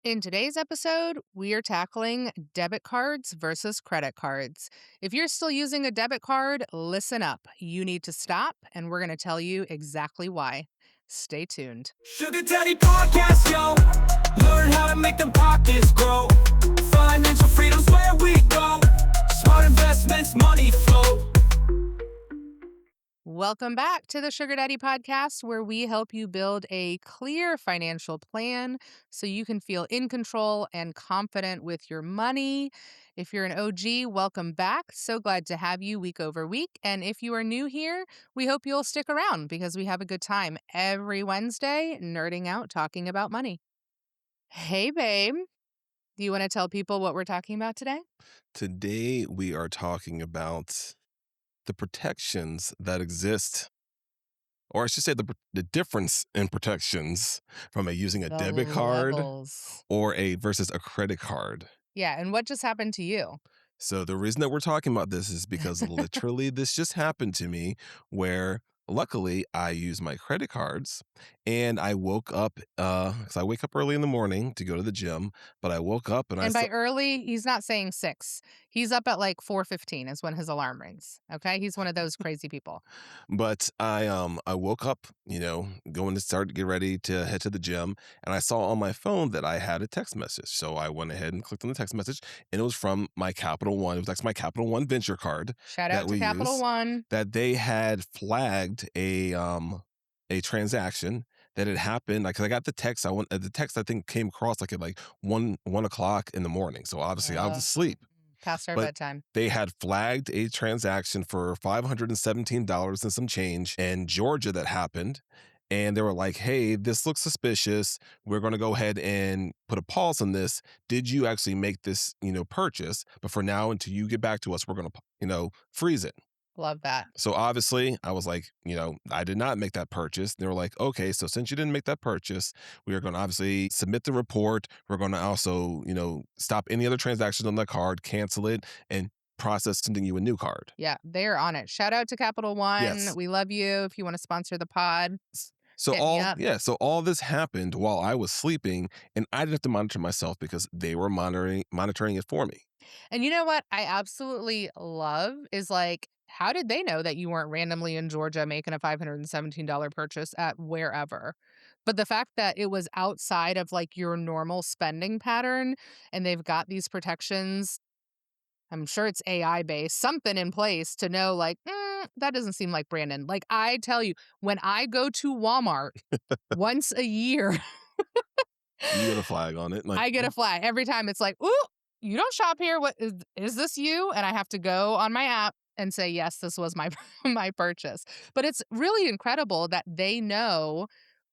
In today's episode, we are tackling debit cards versus credit cards. If you're still using a debit card, listen up. You need to stop, and we're going to tell you exactly why. Stay tuned. Sugar Daddy Podcast, yo. Learn how to make them pockets grow. Financial freedom's where we go. Smart investments, money flow. Welcome back to the Sugar Daddy Podcast, where we help you build a clear financial plan so you can feel in control and confident with your money. If you're an OG, welcome back. So glad to have you week over week. And if you are new here, we hope you'll stick around because we have a good time every Wednesday nerding out talking about money. Hey, babe. Do you want to tell people what we're talking about today? Today, we are talking about the protections that exist, or I should say the difference in protections from using a The debit card levels. or versus a credit card. Yeah. And what just happened to you? So the reason that we're talking about this is because literally this just happened to me where luckily I use my credit cards and I woke up because I wake up early in the morning to go to the gym, but I woke up and I And saw by early, he's not saying 6. He's up at like 4:15 is when his alarm rings. Okay? He's one of those crazy people. But I woke up, going to start get ready to head to the gym, and I saw on my phone that I had a text message. So I went ahead and clicked on the text message, and it was from my Capital One. It was actually my Capital One Venture card Shout that out to we Capital use. One. That they had flagged a transaction that had happened. Like 'cause I got the text. The text I think came across like at like 1 o'clock in the morning. So obviously I was asleep. Past our But bedtime. they had flagged a transaction for $517 and some change in Georgia that happened. And they were like, hey, this looks suspicious. We're going to go ahead and put a pause on this. Did you actually make this, purchase? But for now, until you get back to us, we're going to, freeze it. Love that. So obviously, I was like, I did not make that purchase. They were like, okay, so since you didn't make that purchase, we are going to obviously submit the report. We're going to also, stop any other transactions on that card, cancel it, and process sending you a new card. Yeah, they're on it. Shout out to Capital One. Yes. We love you. If you want to sponsor the pod, So hit me up. so all this happened while I was sleeping, and I didn't have to monitor myself because they were monitoring it for me. And you know what I absolutely love is like, how did they know that you weren't randomly in Georgia making a $517 purchase at wherever? But the fact that it was outside of like your normal spending pattern and they've got these protections, I'm sure it's AI based, something in place to know like, that doesn't seem like Brandon. Like I tell you, when I go to Walmart once a year, You get a flag on it. Like, I get a flag every time. It's like, ooh, you don't shop here. What is this you? And I have to go on my app and say, yes, this was my my purchase. But it's really incredible that they know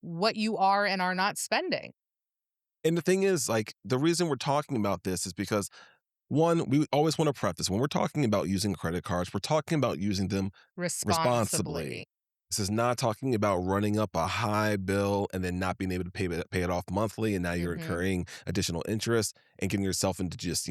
what you are and are not spending and the thing is, like, the reason we're talking about this is because one, we always want to preface when we're talking about using credit cards, we're talking about using them responsibly. responsibly. This is not talking about running up a high bill and then not being able to pay it off monthly, and now you're Mhm. incurring additional interest and getting yourself into just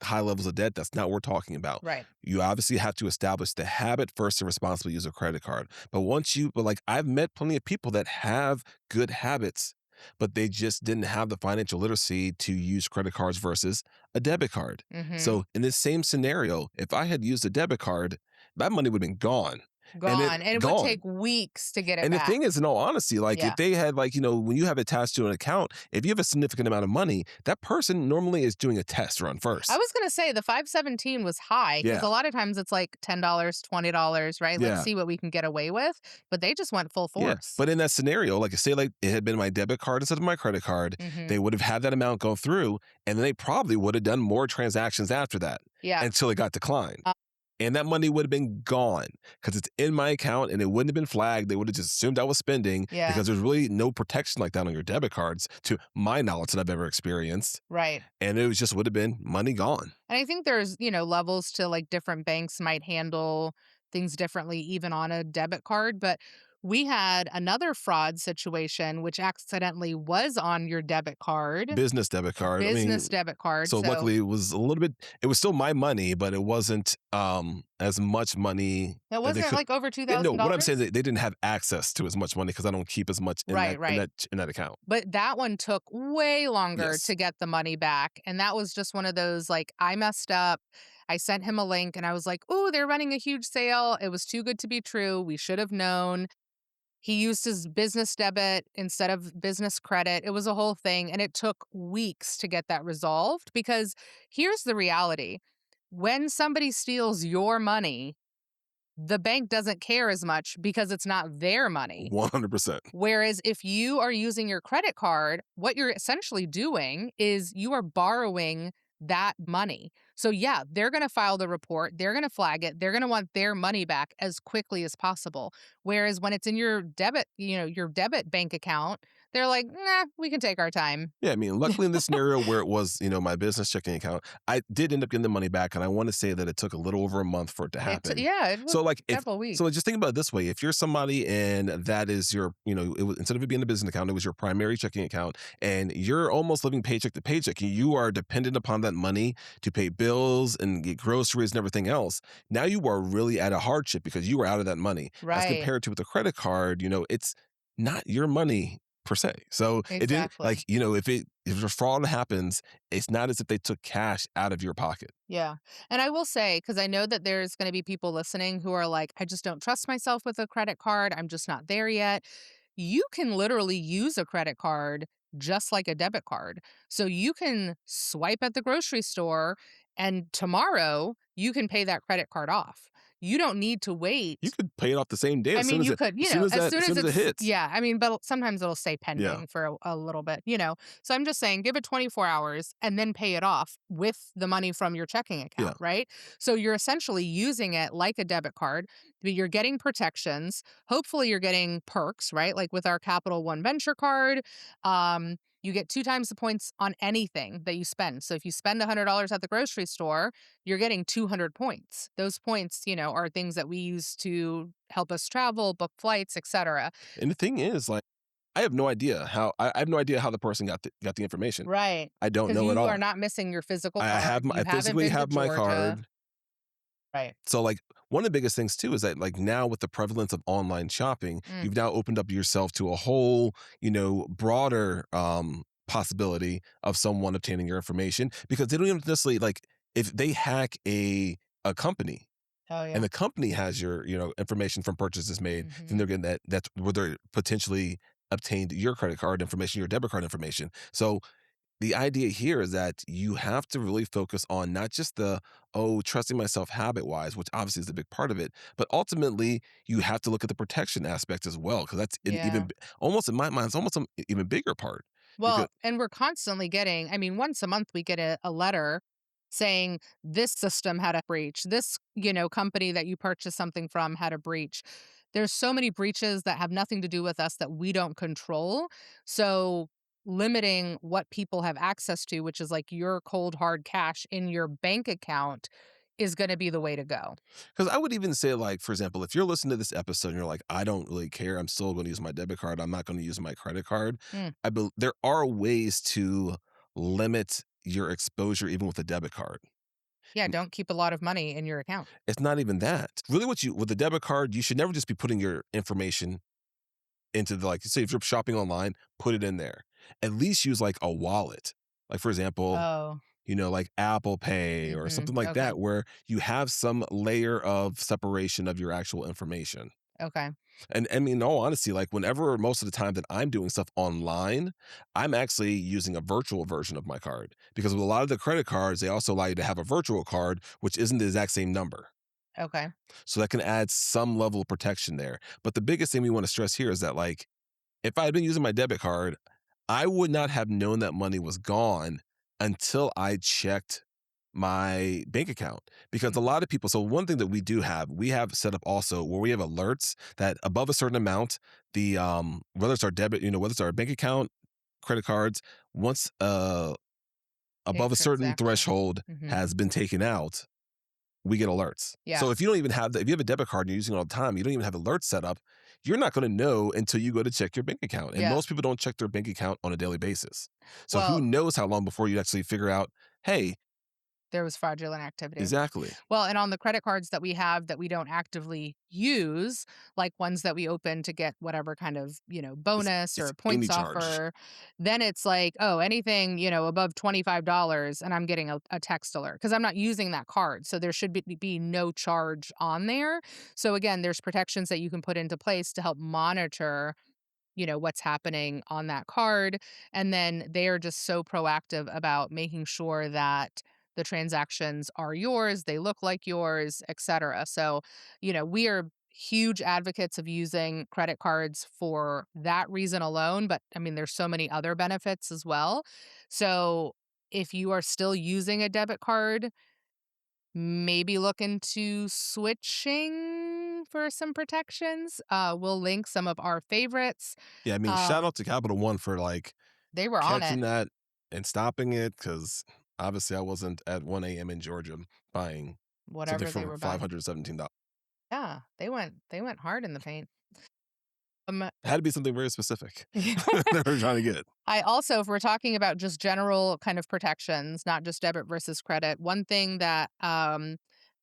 high levels of debt. That's not what we're talking about. Right. You obviously have to establish the habit first to responsibly use a credit card. But like I've met plenty of people that have good habits, but they just didn't have the financial literacy to use credit cards versus a debit card. Mhm. So in this same scenario, if I had used a debit card, that money would have been gone. Gone. And it would Gone. take weeks to get it And the back. thing is, in all honesty, like Yeah. if they had when you have attached to an account, if you have a significant amount of money, that person normally is doing a test run first. I was going to say the 517 was high because Yeah. a lot of times it's like $10, $20, right? Let's Yeah. see what we can get away with. But they just went full Yeah. force. But in that scenario, like say like it had been my debit card instead of my credit card, Mhm. they would have had that amount go through, and then they probably would have done more transactions after that Yeah. until it got declined. Uh, And that money would have been gone because it's in my account and it wouldn't have been flagged. They would have just assumed I was spending Yeah. because there's really no protection like that on your debit cards to my knowledge that I've ever experienced. Right. And it was just would have been money gone. And I think there's, levels to like different banks might handle things differently, even on a debit card. But We had another fraud situation which accidentally was on your debit card, Business debit card. I business mean, debit card. so So luckily it was a little bit it was still my money, but it wasn't, as much money it that they wasn't could. like over Yeah, no, what I'm saying is $2,000. they didn't have access to as much money because I don't keep as much in Right, right. that account. But that one took way longer Yes. to get the money back, and that was just one of those, like, I messed up. I sent him a link, and I was like, "Ooh, they're running a huge sale. It was too good to be true. We should have known." He used his business debit instead of business credit. It was a whole thing, and it took weeks to get that resolved because here's the reality. When somebody steals your money, the bank doesn't care as much because it's not their money. 100%. Whereas if you are using your credit card, what you're essentially doing is you are borrowing that money. So, yeah, they're going to file the report, they're going to flag it, they're going to want their money back as quickly as possible. Whereas when it's in your debit, your debit bank account, they're like, nah, we can take our time. Yeah, I mean, luckily in this scenario where it was, my business checking account, I did end up getting the money back, and I want to say that it took a little over a month for it to happen. Yeah, it was So, like, if several so, weeks. just think about it this way: if you're somebody and that is your, it was instead of it being a business account, it was your primary checking account, and you're almost living paycheck to paycheck, and you are dependent upon that money to pay bills and get groceries and everything else. Now you are really at a hardship because you are out of that money, as Right. compared to with a credit card. It's not your money per se. So it didn't like, Exactly. if a fraud happens, it's not as if they took cash out of your pocket. Yeah. And I will say, because I know that there's going to be people listening who are like, I just don't trust myself with a credit card. I'm just not there yet. You can literally use a credit card just like a debit card. So you can swipe at the grocery store and tomorrow you can pay that credit card off. You don't need to You wait. could pay it off the same day I as soon mean, as you it could, as soon as as that soon as as soon as it it's, hits. yeah, I mean, but sometimes it'll stay Yeah. pending for a little bit. So I'm just saying, give it 24 hours and then pay it off with the money from your checking Yeah. account, right? So you're essentially using it like a debit card, but you're getting protections. Hopefully, you're getting perks, right? Like with our Capital One Venture card. You get 2 times the points on anything that you spend. So if you spend $100 at the grocery store, you're getting 200 points. Those points, are things that we use to help us travel, book flights, etc. And the thing is, like, I have no idea how the person got the information. Right. I don't Because know at you are all. not missing your physical I card. You haven't physically been to have my Georgia. card. Right. So, like, one of the biggest things too is that, like, now with the prevalence of online shopping, Mm. you've now opened up yourself to a whole, broader possibility of someone obtaining your information, because they don't even necessarily, like, if they hack a company Oh, and yeah. the company has your, information from purchases made, then Mhm. they're getting that's where they're potentially obtained your credit card information, your debit card information. So the idea here is that you have to really focus on not just the, oh, trusting myself habit wise, which obviously is a big part of it, but ultimately you have to look at the protection aspect as well, because that's an Yeah. almost in my mind, it's almost an even bigger part. Because Well, and we're constantly getting, I mean, once a month we get a letter saying this system had a breach. This, company that you purchased something from had a breach. There's so many breaches that have nothing to do with us that we don't control. So limiting what people have access to, which is like your cold hard cash in your bank account, is going to be the way to go. I would even say, like, for example, if you're listening to this episode and you're like, I don't really care, I'm still going to use my debit card, I'm not going to use my credit card. Mm. There are ways to limit your exposure even with a debit card. Yeah, don't keep a lot of money in your account. It's not even that. Really, with the debit card, you should never just be putting your information into the, like, say if you're shopping online, put it in there. At least use like a wallet. Like, for example, Oh, like Apple Pay or something like okay. that, where you have some layer of separation of your actual information. Okay. And I mean, in all honesty, like, whenever most of the time that I'm doing stuff online, I'm actually using a virtual version of my card, because with a lot of the credit cards, they also allow you to have a virtual card, which isn't the exact same number. Okay. So that can add some level of protection there. But the biggest thing we want to stress here is that, like, if I had been using my debit card, I would not have known that money was gone until I checked my bank account. Because Mm. a lot of people, so one thing that we have set up also where we have alerts that above a certain amount, the whether it's our debit, whether it's our bank account, credit cards, once A above a certain transaction. threshold Mhm. has been taken out, we get alerts. Yeah. So if you don't even have if you have a debit card and you're using it all the time, you don't even have alerts set up, you're not going to know until you go to check your bank account. And Yeah. most people don't check their bank account on a daily basis. So who Well, knows how long before you actually figure out, hey, there was fraudulent activity. exactly. Well, and on the credit cards that we have that we don't actively use, like ones that we open to get whatever kind of, It's, bonus it's or any points charge. offer, then it's like, oh, anything, above $25 and I'm getting a text alert because I'm not using that card. So there should be no charge on there. So again, there's protections that you can put into place to help monitor what's happening on that card. And then they are just so proactive about making sure that the transactions are yours, they look like yours, etc. So, we are huge advocates of using credit cards for that reason alone. But I mean, there's so many other benefits as well. So, if you are still using a debit card, maybe look into switching for some protections. We'll link some of our favorites. Yeah, I mean, shout Um, out to Capital One for like they were on it, catching that and stopping it because obviously I wasn't at 1 a.m. in Georgia buying something whatever they for were buying. $517. Yeah, they went hard in the paint. Um, It had to be something very specific they were trying to get. I also, if we're talking about just general kind of protections, not just debit versus credit, one thing that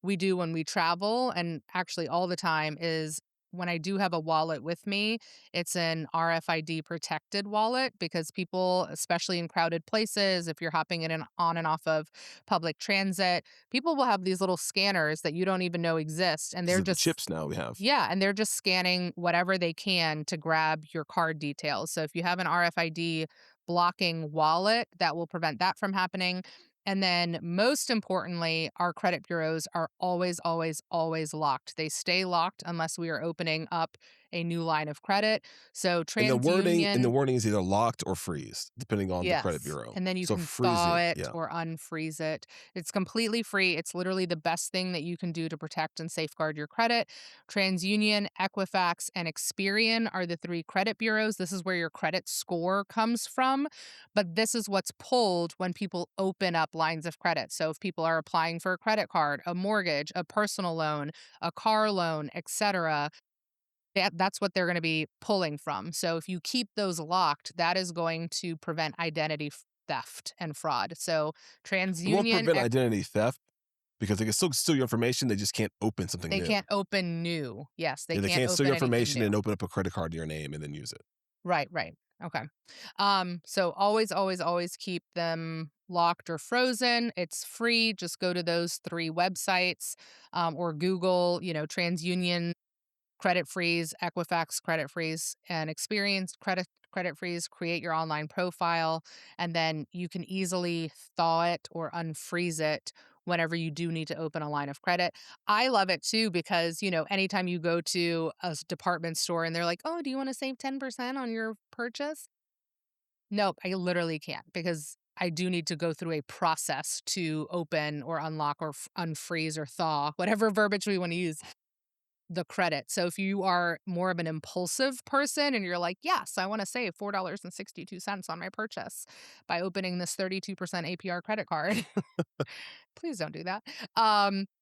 we do when we travel and actually all the time is when I do have a wallet with me, it's an RFID protected wallet because people, especially in crowded places, if you're hopping in and on and off of public transit, people will have these little scanners that you don't even know exist. And Because they're of the just chips now we have. yeah, and they're just scanning whatever they can to grab your card details. So if you have an RFID blocking wallet, that will prevent that from happening. And then most importantly, our credit bureaus are always, always, always locked. They stay locked unless we are opening up a new line of credit. So And the TransUnion. warning is either locked or freeze, depending on the credit Yes, bureau. and then you So can thaw freezing, it yeah. or unfreeze it. It's completely free. It's literally the best thing that you can do to protect and safeguard your credit. TransUnion, Equifax, and Experian are the three credit bureaus. This is where your credit score comes from, but this is what's pulled when people open up lines of credit. So if people are applying for a credit card, a mortgage, a personal loan, a car loan, etc., that's what they're gonna be pulling from. So if you keep those locked, that is going to prevent identity theft and fraud. So It won't TransUnion, prevent identity theft because they can still steal your information. They just can't open something they new. can't open new. Yes, they Yeah, they can't can't steal your open anything information new. and open up a credit card to your name and then use it. Right, right. Okay. So always, always, always keep them locked or frozen. It's free. Just go to those three websites, or Google, TransUnion credit freeze, Equifax credit freeze, and Experience credit freeze. Create your online profile, and then you can easily thaw it or unfreeze it whenever you do need to open a line of credit. I love it too because anytime you go to a department store and they're like, "Oh, do you want to save 10% on your purchase?" Nope, I literally can't because I do need to go through a process to open or unlock or unfreeze or thaw, whatever verbiage we want to use the credit. So if you are more of an impulsive person and you're like, yes, I want to save $4.62 on my purchase by opening this 32% APR credit card, please don't do that.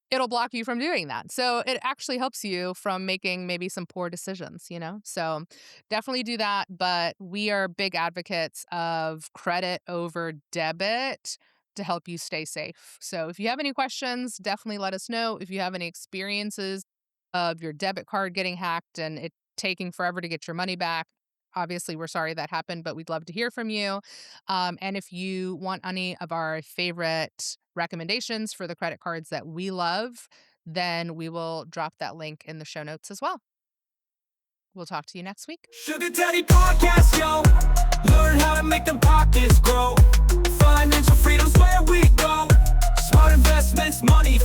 It'll block you from doing that. So it actually helps you from making maybe some poor decisions. So definitely do that. But we are big advocates of credit over debit to help you stay safe. So if you have any questions, definitely let us know. If you have any experiences of your debit card getting hacked and it taking forever to get your money back, obviously we're sorry that happened, but we'd love to hear from you. And if you want any of our favorite recommendations for the credit cards that we love, then we will drop that link in the show notes as well. We'll talk to you next week. Sugar Daddy Podcast, yo. Learn how to make them pockets grow. Financial freedom's where we go. Smart investments, money.